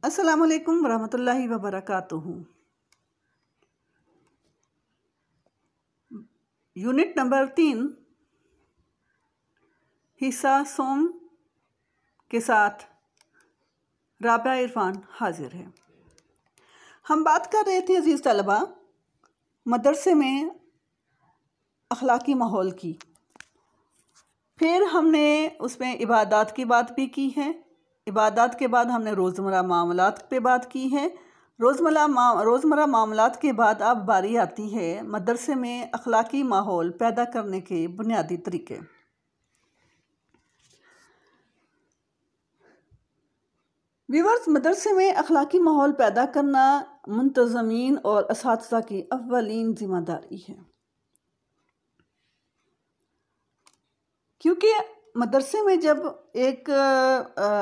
अस्सलामु अलैकुम वरहमतुल्लाहि वबरकातुहू। यूनिट नंबर 3 हिस्सा सोम के साथ राबिया इरफान हाजिर है। हम बात कर रहे थे अजीज़ तलबा मदरसे में अखलाकी माहौल की। फिर हमने उसमें इबादत की बात भी की है। इबादत के बाद हमने रोज़मर्रा मामलात पे बात की है। रोज़मर्रा मामलात के बाद अब बारी आती है मदरसे में अखलाकी माहौल पैदा करने के बुनियादी तरीके। व्यूअर्स, मदरसे में अखलाकी माहौल पैदा करना मुंतज़मीन और असातिज़ा की अव्वलीन ज़िम्मेदारी है, क्योंकि मदरसे में जब एक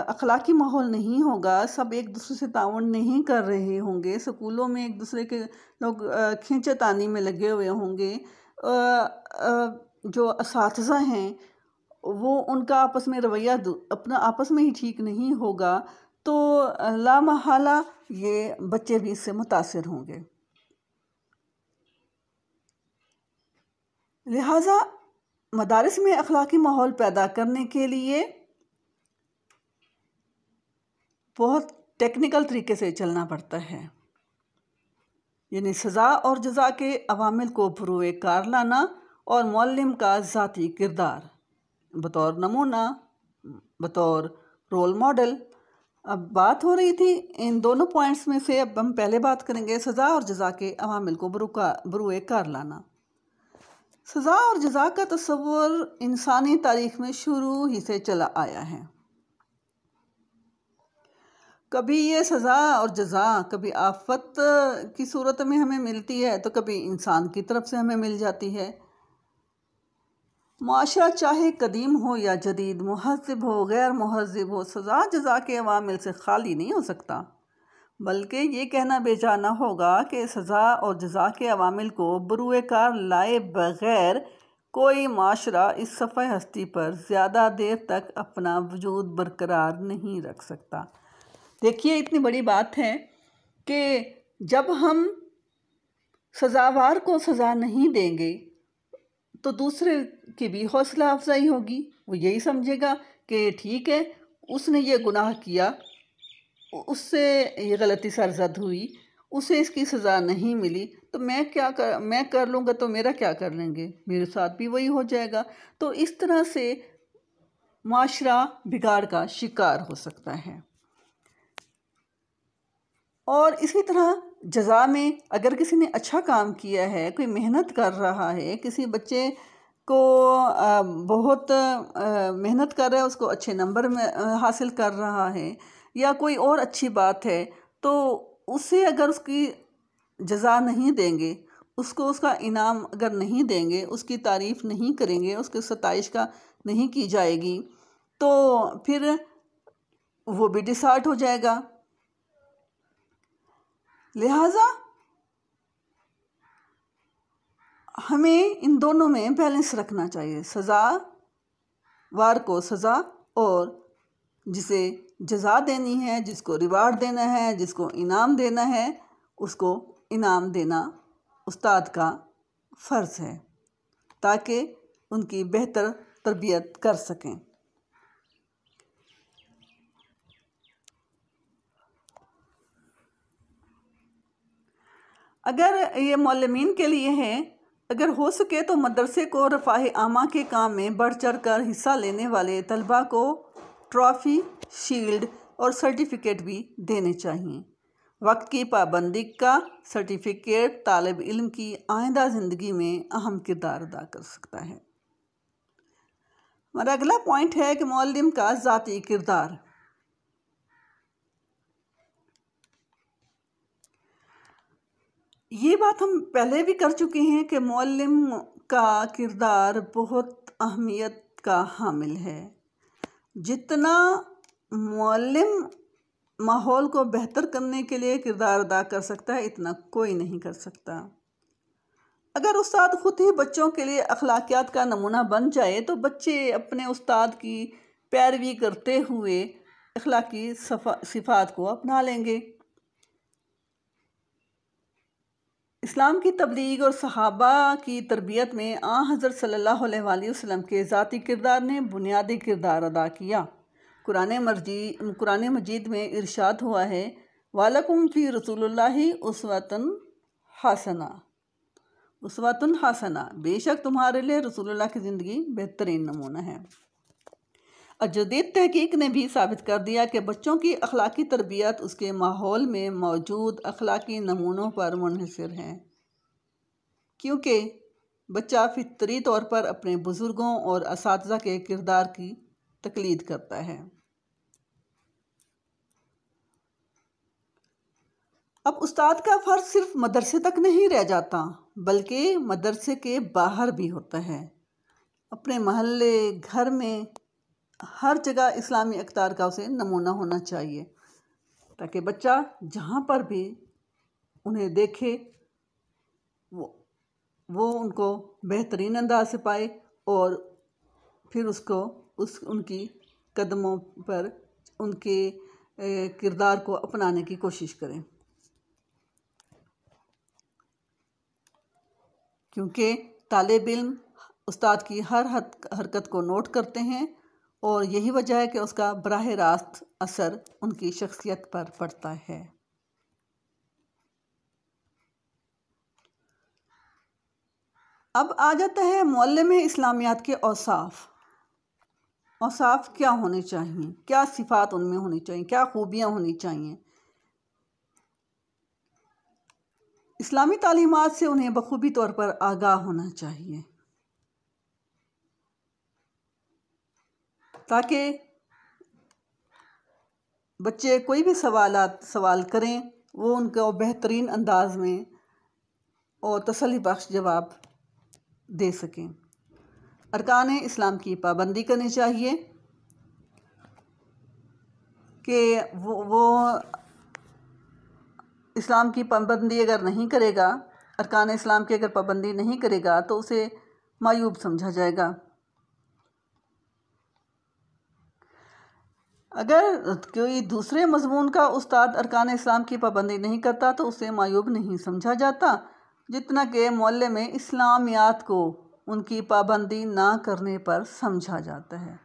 अखलाकी माहौल नहीं होगा, सब एक दूसरे से ताउन नहीं कर रहे होंगे, स्कूलों में एक दूसरे के लोग खींचतानी में लगे हुए होंगे, जो असातिज़ा हैं वो उनका आपस में रवैया अपना आपस में ही ठीक नहीं होगा, तो लामहला ये बच्चे भी इससे मुतासिर होंगे। लिहाजा मदारिस में अखलाकी माहौल पैदा करने के लिए बहुत टेक्निकल तरीके से चलना पड़ता है, यानी सज़ा और जज़ा के अवामिल को बरूए कार लाना और मुअल्लिम का ज़ाती किरदार बतौर नमूना, बतौर रोल मॉडल। अब बात हो रही थी इन दोनों पॉइंट्स में से, अब हम पहले बात करेंगे सज़ा और जज़ा के अवामिल को बरूए कार लाना। सज़ा और जज़ा का तस्वुर इंसानी तारीख़ में शुरू ही से चला आया है। कभी ये सज़ा और जज़ा कभी आफत की सूरत में हमें मिलती है, तो कभी इंसान की तरफ से हमें मिल जाती है। मुआशरा चाहे कदीम हो या जदीद, मुहज़्ज़िब हो गैर मुहज़्ज़िब हो, सज़ा जज़ा के अवामिल से खाली नहीं हो सकता। बल्कि ये कहना बेजाना होगा कि सज़ा और जज़ा के अवामिल को बरूए कार लाए बग़ैर कोई माशरा इस सफ़े हस्ती पर ज़्यादा देर तक अपना वजूद बरकरार नहीं रख सकता। देखिए, इतनी बड़ी बात है कि जब हम सज़ावार को सज़ा नहीं देंगे तो दूसरे की भी हौसला अफजाई होगी। वो यही समझेगा कि ठीक है, उसने ये गुनाह किया, उससे ये गलती सरजद हुई, उसे इसकी सज़ा नहीं मिली, तो मैं कर लूँगा तो मेरा क्या कर लेंगे, मेरे साथ भी वही हो जाएगा। तो इस तरह से माशरा बिगाड़ का शिकार हो सकता है। और इसी तरह जज़ा में अगर किसी ने अच्छा काम किया है, कोई मेहनत कर रहा है, किसी बच्चे को बहुत मेहनत कर रहा है, उसको अच्छे नंबर में हासिल कर रहा है, या कोई और अच्छी बात है, तो उसे अगर उसकी जज़ा नहीं देंगे, उसको उसका इनाम अगर नहीं देंगे, उसकी तारीफ़ नहीं करेंगे, उसके सताइश का नहीं की जाएगी, तो फिर वो भी डिसहार्ट हो जाएगा। लिहाजा हमें इन दोनों में बैलेंस रखना चाहिए। सज़ा वार को सज़ा, और जिसे जज़ा देनी है, जिसको रिवार्ड देना है, जिसको इनाम देना है, उसको इनाम देना उस्ताद का फ़र्ज़ है, ताकि उनकी बेहतर तरबियत कर सकें। अगर ये मुअल्लिमीन के लिए है, अगर हो सके तो मदरसे को रफ़ाए आमा के काम में बढ़ चढ़ कर हिस्सा लेने वाले तलबा को ट्रॉफ़ी, शील्ड और सर्टिफिकेट भी देने चाहिए। वक्त की पाबंदी का सर्टिफिकेट तालिब इल्म की आइंदा ज़िंदगी में अहम किरदार अदा कर सकता है। हमारा अगला पॉइंट है कि मुअल्लिम का ज़ाती किरदार। ये बात हम पहले भी कर चुके हैं कि मुअल्लिम का किरदार बहुत अहमियत का हामिल है। जितना मुअल्लिम माहौल को बेहतर करने के लिए किरदार अदा कर सकता है, इतना कोई नहीं कर सकता। अगर उस्ताद खुद ही बच्चों के लिए अखलाकियात का नमूना बन जाए, तो बच्चे अपने उस्ताद की पैरवी करते हुए अखलाकी सिफ़ात को अपना लेंगे। इस्लाम की तबलीग और सहाबा की तरबियत में हज़रत सल्लल्लाहु अलैहि वसल्लम के ज़ाती किरदार ने बुनियादी किरदार अदा किया। कुरान मजीद में इरशाद हुआ है, वालकुम फ़ी रसूलुल्लाहि उसवतुन हसना, बेशक तुम्हारे लिए रसूलुल्लाह की ज़िंदगी बेहतरीन नमूना है। जदीद तहकीक ने भी साबित कर दिया कि बच्चों की अखलाकी तरबियत उसके माहौल में मौजूद अखलाकी नमूनों पर मुनहसर है, क्योंकि बच्चा फितरी तौर पर अपने बुज़ुर्गों और असातिज़ा के किरदार की तकलीद करता है। अब उस्ताद का फ़र्ज़ सिर्फ मदरसे तक नहीं रह जाता, बल्कि मदरसे के बाहर भी होता है। अपने महल्ले, घर में, हर जगह इस्लामी अक़दार का उसे नमूना होना चाहिए, ताकि बच्चा जहाँ पर भी उन्हें देखे वो उनको बेहतरीन अंदाज से पाए और फिर उनकी कदमों पर उनके किरदार को अपनाने की कोशिश करें, क्योंकि तालिब इल्म उस्ताद की हर हरकत को नोट करते हैं और यही वजह है कि उसका बराह रास्त असर उनकी शख्सियत पर पड़ता है। अब आ जाता है मुअल्लिम में इस्लामियात के औसाफ क्या होने चाहिए, क्या सिफ़ात उनमें होनी चाहिए, क्या खूबियाँ होनी चाहिए। इस्लामी तालीमात से उन्हें बखूबी तौर पर आगाह होना चाहिए, ताकि बच्चे कोई भी सवाल करें वो उनको बेहतरीन अंदाज में और तसल्ली बख्श जवाब दे सकें। अरकान इस्लाम की पाबंदी करनी चाहिए कि वो इस्लाम की पाबंदी अगर नहीं करेगा, अरकान इस्लाम की अगर पाबंदी नहीं करेगा तो उसे मायूब समझा जाएगा। अगर कोई दूसरे मज़मून का उस्ताद अरकान इस्लाम की पाबंदी नहीं करता तो उसे मायूब नहीं समझा जाता, जितना कि मुअल्लिम में इस्लामियात को उनकी पाबंदी ना करने पर समझा जाता है।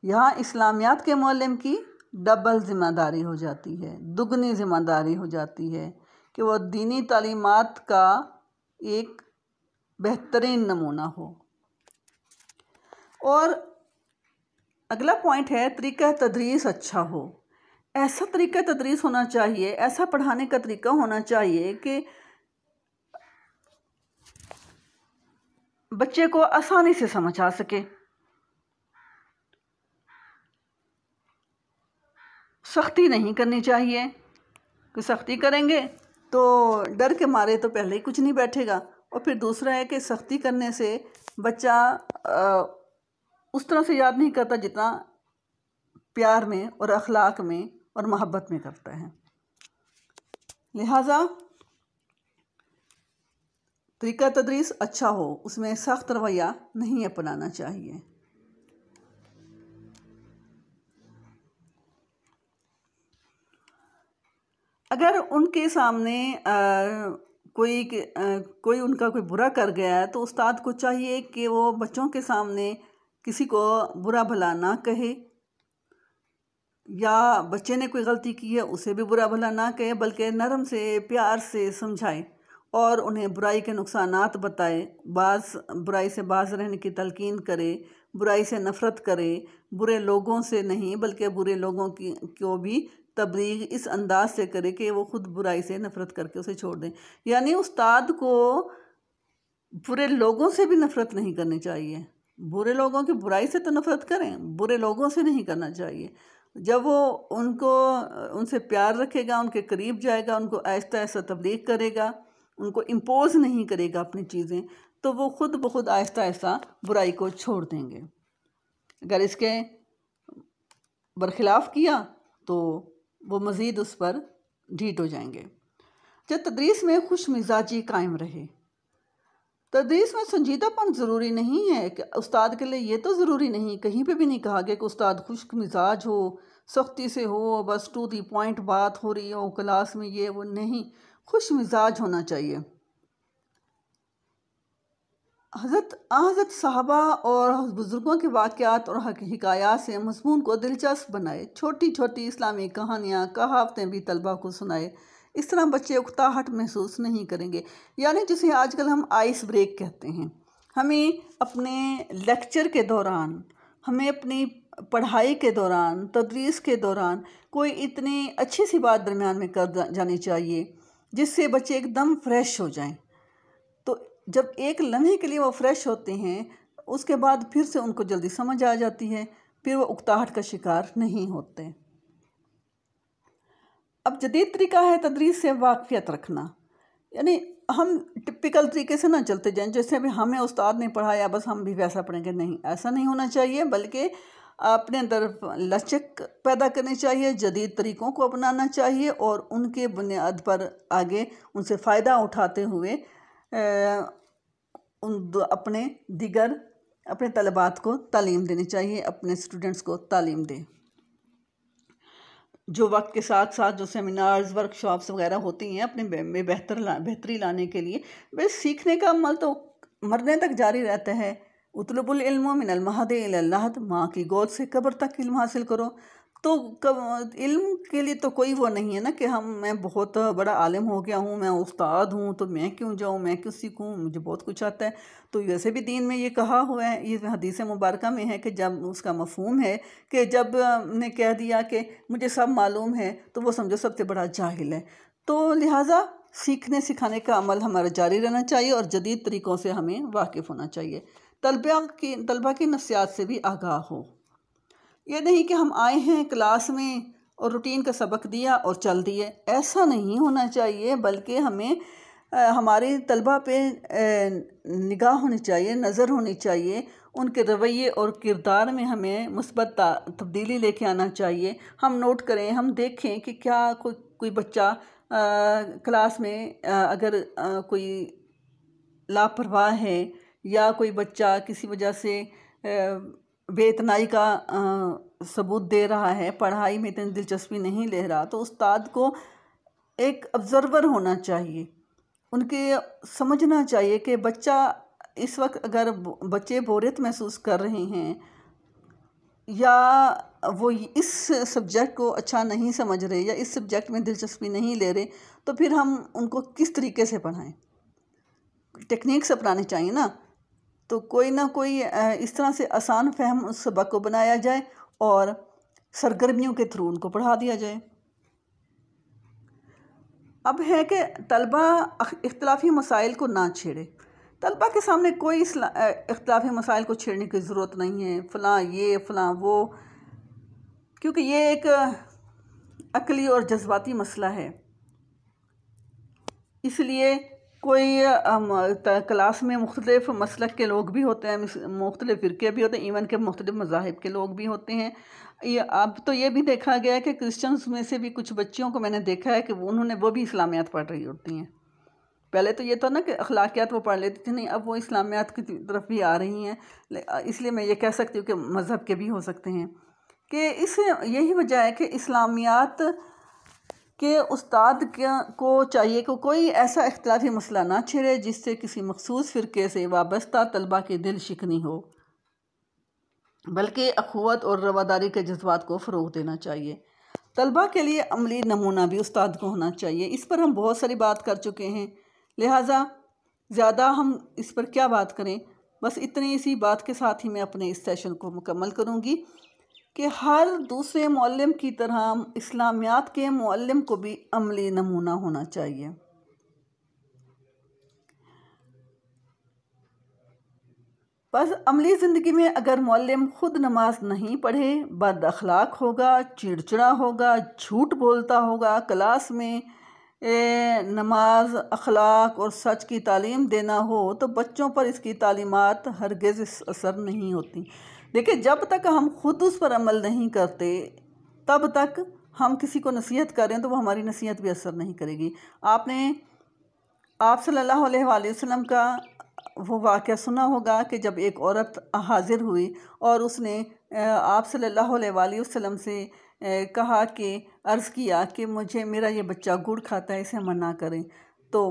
यहाँ इस्लामियात के मुअल्लिम की डबल ज़िम्मेदारी हो जाती है, दुगनी ज़िम्मेदारी हो जाती है कि वह दीनी तालीमात का एक बेहतरीन नमूना हो। और अगला पॉइंट है तरीक़ा तदरीस अच्छा हो। ऐसा तरीक़ा तदरीस होना चाहिए, ऐसा पढ़ाने का तरीक़ा होना चाहिए कि बच्चे को आसानी से समझ आ सके। सख्ती नहीं करनी चाहिए, कि सख्ती करेंगे तो डर के मारे तो पहले ही कुछ नहीं बैठेगा, और फिर दूसरा है कि सख्ती करने से बच्चा उस तरह से याद नहीं करता जितना प्यार में और अखलाक में और मोहब्बत में करता है। लिहाजा तरीक़ा तदरीस अच्छा हो, उसमें सख्त रवैया नहीं अपनाना चाहिए। अगर उनके सामने कोई उनका कोई बुरा कर गया है तो उस्ताद को चाहिए कि वो बच्चों के सामने किसी को बुरा भला ना कहे, या बच्चे ने कोई गलती की है उसे भी बुरा भला ना कहे, बल्कि नरम से प्यार से समझाए और उन्हें बुराई के नुकसानात बताए, बुराई से बाज रहने की तलकीन करे, बुराई से नफ़रत करे, बुरे लोगों से नहीं बल्कि बुरे लोगों को भी तबलीग इस अंदाज से करे कि वो ख़ुद बुराई से नफ़रत करके उसे छोड़ दें। यानी उस्ताद को बुरे लोगों से भी नफ़रत नहीं करनी चाहिए, बुरे लोगों की बुराई से तो नफ़रत करें, बुरे लोगों से नहीं करना चाहिए। जब वो उनसे प्यार रखेगा, उनके करीब जाएगा, उनको आहिस्ता आहिस्ता तबलीग करेगा, उनको इम्पोज़ नहीं करेगा अपनी चीज़ें, तो वो ख़ुद ब खुद आहिस्ता आहिस्ता बुराई को छोड़ देंगे। अगर इसके बरखिलाफ़ किया तो वो मज़ीद उस पर ढीठ हो जाएंगे। जब तदरीस में खुश मिजाजी कायम रहे, तदरीस में संजीदापन ज़रूरी नहीं है कि उस्ताद के लिए ये तो ज़रूरी नहीं, कहीं पे भी नहीं कहा गया कि उस्ताद खुश्क मिजाज हो, सख्ती से हो, बस टू दी पॉइंट बात हो रही हो क्लास में, ये वो नहीं, खुश मिजाज होना चाहिए। हज़रत साहबा और बुज़ुर्गों के वाक़यात और हिकायात से मज़मून को दिलचस्प बनाए। छोटी छोटी इस्लामी कहानियाँ, कहावतें भी तलबा को सुनाए। इस तरह बच्चे उकताहट महसूस नहीं करेंगे, यानी जिसे आजकल हम आइस ब्रेक कहते हैं। हमें अपने लेक्चर के दौरान, हमें अपनी पढ़ाई के दौरान, तदरीस के दौरान कोई इतनी अच्छी सी बात दरमियान में कर जानी चाहिए जिससे बच्चे एकदम फ्रेश हो जाएं। तो जब एक लम्हे के लिए वो फ्रेश होते हैं, उसके बाद फिर से उनको जल्दी समझ आ जाती है, फिर वो उकताहट का शिकार नहीं होते। अब जदीद तरीका है तदरीस से वाक़फ़ियत रखना, यानी हम टिपिकल तरीके से ना चलते जाएं, जैसे अभी हमें उस्ताद ने पढ़ाया बस हम भी वैसा पढ़ेंगे, नहीं, ऐसा नहीं होना चाहिए। बल्कि अपने अंदर लचक पैदा करनी चाहिए, जदीद तरीक़ों को अपनाना चाहिए और उनके बुनियाद पर आगे उनसे फ़ायदा उठाते हुए अपने तलबात को तालीम देनी चाहिए, अपने स्टूडेंट्स को तालीम दें। जो वक्त के साथ साथ जो सेमिनार्स, वर्कशॉप्स वगैरह होती हैं अपने में बेहतरी लाने के लिए, बस सीखने का अमल तो मरने तक जारी रहता है। उतलबुल इल्म मिनल महद इलल लहद, माँ की गोद से कब्र तक इल्म हासिल करो। तो इल्म के लिए तो कोई वो नहीं है ना कि मैं बहुत बड़ा आलिम हो गया हूँ, मैं उस्ताद हूँ, तो मैं क्यों जाऊँ, मैं क्यों सीखूँ, मुझे बहुत कुछ आता है। तो वैसे भी दीन में ये कहा हुआ है, ये हदीस मुबारक में है कि जब उसका मफ़हूम है कि जब ने कह दिया कि मुझे सब मालूम है, तो वो समझो सबसे बड़ा जाहिल है। तो लिहाजा सीखने सिखाने का अमल हमारा जारी रहना चाहिए और जदीद तरीक़ों से हमें वाकिफ़ होना चाहिए। तलबा की नफ़सियात से भी आगाह हो। ये नहीं कि हम आए हैं क्लास में और रूटीन का सबक दिया और चल दिए, ऐसा नहीं होना चाहिए। बल्कि हमें हमारे तलबा पे निगाह होनी चाहिए, नज़र होनी चाहिए। उनके रवैये और किरदार में हमें मुस्बत तब्दीली लेके आना चाहिए। हम नोट करें, हम देखें कि क्या कोई बच्चा क्लास में अगर कोई लापरवाह है या कोई बच्चा किसी वजह से बेइतनाई का सबूत दे रहा है, पढ़ाई में इतनी दिलचस्पी नहीं ले रहा, तो उस्ताद को एक ऑब्ज़र्वर होना चाहिए। उनके समझना चाहिए कि बच्चा इस वक्त अगर बच्चे बोरियत महसूस कर रहे हैं या वो इस सब्जेक्ट को अच्छा नहीं समझ रहे या इस सब्जेक्ट में दिलचस्पी नहीं ले रहे, तो फिर हम उनको किस तरीके से पढ़ाएं। टेक्निक्स अपनानी चाहिए ना। तो कोई ना कोई इस तरह से आसान फहम उस सबक को बनाया जाए और सरगर्मियों के थ्रू उनको पढ़ा दिया जाए। अब है कि तलबा इख्तिलाफी मसाइल को ना छेड़े। तलबा के सामने कोई इख्तिलाफी मसाइल को छेड़ने की ज़रूरत नहीं है, फ़लाँ ये फ़लाँ वो, क्योंकि ये एक अक़ली और जज्बाती मसला है। इसलिए कोई क्लास में मुख्तलिफ़ मसलक के लोग भी होते हैं, मुख्तलिफ़ फ़िरके भी होते हैं, इवन के मुख्तलिफ़ मज़ाहिब के लोग भी होते हैं। अब तो ये भी देखा गया है कि क्रिश्चियंस में से भी कुछ बच्चियों को मैंने देखा है कि वो भी इस्लामियात पढ़ रही होती हैं। पहले तो ये था ना कि अखलाकियात वो पढ़ लेती थी, नहीं, अब वो इस्लामियात की तरफ भी आ रही हैं। इसलिए मैं ये कह सकती हूँ कि मज़हब के भी हो सकते हैं कि यही वजह है कि इस्लामियात कि उस्ताद को चाहिए कि कोई ऐसा इख्तिलाफी मसला ना छेड़े जिससे किसी मखसूस फ़िरके से वाबस्ता तलबा के दिल शिकनी हो, बल्कि अखुवत और रवादारी के जज्बात को फ़रोग़ देना चाहिए। तलबा के लिए अमली नमूना भी उस्ताद को होना चाहिए। इस पर हम बहुत सारी बात कर चुके हैं, लिहाजा ज़्यादा हम इस पर क्या बात करें। बस इतनी सी बात के साथ ही मैं अपने इस सेशन को मुकम्मल करूँगी कि हर दूसरे मुअल्लिम की तरह इस्लामियात के मुअल्लिम को भी अमली नमूना होना चाहिए। बस अमली ज़िंदगी में अगर मुअल्लिम ख़ुद नमाज नहीं पढ़े, बद अखलाक होगा, चिड़चिड़ा होगा, झूठ बोलता होगा, क्लास में नमाज, अखलाक और सच की तालीम देना हो, तो बच्चों पर इसकी तालीमात हरगिज़ असर नहीं होती। देखिए, जब तक हम ख़ुद उस पर अमल नहीं करते, तब तक हम किसी को नसीहत करें तो वो हमारी नसीहत भी असर नहीं करेगी। आपने आप सल्लल्लाहु अलैहि वसल्लम का वो वाक़या सुना होगा कि जब एक औरत हाज़िर हुई और उसने आप सल्लल्लाहु अलैहि वसल्लम से कहा कि अर्ज़ किया कि मुझे मेरा ये बच्चा गुड़ खाता है, इसे मना करें, तो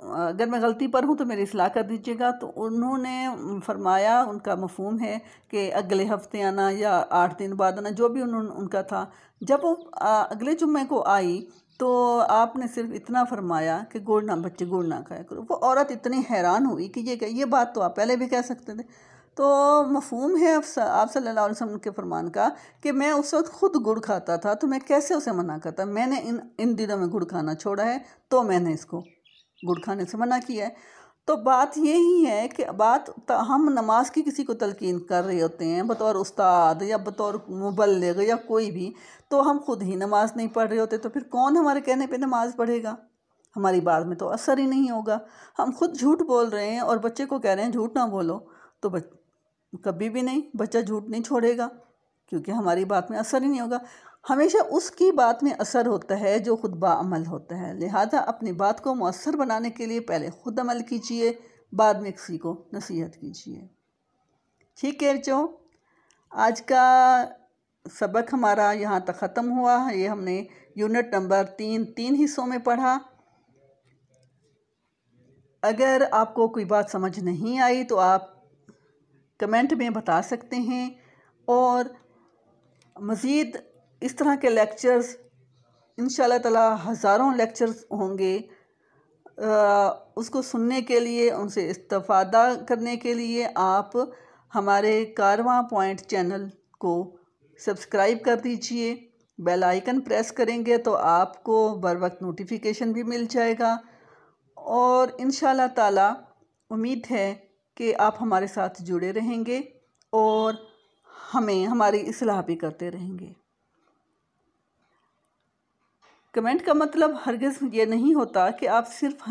अगर मैं गलती पर हूँ तो मेरी इस्लाह कर दीजिएगा। तो उन्होंने फरमाया, उनका मफ़हूम है कि अगले हफ्ते आना या 8 दिन बाद आना, जो भी उनका था। जब वो अगले जुम्मे को आई तो आपने सिर्फ इतना फरमाया कि गुड़ ना, बच्चे गुड़ ना खाया करो। वो औरत इतनी हैरान हुई कि ये बात तो आप पहले भी कह सकते थे। तो मफ़हूम है आप सल्लल्लाहु अलैहि वसल्लम के फरमान का कि मैं उस वक्त ख़ुद गुड़ खाता था, तो मैं कैसे उसे मना करता। मैंने इन दिनों में गुड़ खाना छोड़ा है, तो मैंने इसको गुड़ खाने से मना किया है। तो बात यही है कि हम नमाज की किसी को तलकीन कर रहे होते हैं बतौर उस्ताद या बतौर मुबल्लिग या कोई भी, तो हम खुद ही नमाज नहीं पढ़ रहे होते, तो फिर कौन हमारे कहने पे नमाज पढ़ेगा? हमारी बात में तो असर ही नहीं होगा। हम खुद झूठ बोल रहे हैं और बच्चे को कह रहे हैं झूठ ना बोलो, तो कभी भी नहीं, बच्चा झूठ नहीं छोड़ेगा, क्योंकि हमारी बात में असर ही नहीं होगा। हमेशा उसकी बात में असर होता है जो खुद बाअमल होता है। लिहाजा अपनी बात को मुअस्सर बनाने के लिए पहले खुद अमल कीजिए, बाद में किसी को नसीहत कीजिए। ठीक है बच्चों, आज का सबक हमारा यहाँ तक ख़त्म हुआ है। ये हमने यूनिट नंबर 3 हिस्सों में पढ़ा। अगर आपको कोई बात समझ नहीं आई तो आप कमेंट में बता सकते हैं, और मज़ीद इस तरह के लेक्चर्स इंशाअल्लाह ताला हज़ारों लेक्चर्स होंगे। उसको सुनने के लिए, उनसे इस्तिफ़ादा करने के लिए आप हमारे कारवां पॉइंट चैनल को सब्सक्राइब कर दीजिए। बेल आइकन प्रेस करेंगे तो आपको बर वक्त नोटिफिकेशन भी मिल जाएगा, और इंशाअल्लाह ताला उम्मीद है कि आप हमारे साथ जुड़े रहेंगे और हमारी इस्लाह भी करते रहेंगे। कमेंट का मतलब हरगिज़ ये नहीं होता कि आप सिर्फ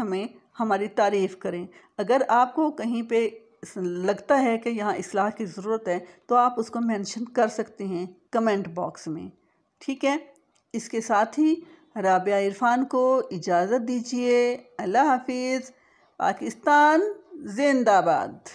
हमारी तारीफ़ करें। अगर आपको कहीं पे लगता है कि यहाँ इस्लाह की ज़रूरत है तो आप उसको मेंशन कर सकते हैं कमेंट बॉक्स में। ठीक है, इसके साथ ही राबिया इरफान को इजाज़त दीजिए। अल्लाह हाफिज़। पाकिस्तान जिंदाबाद।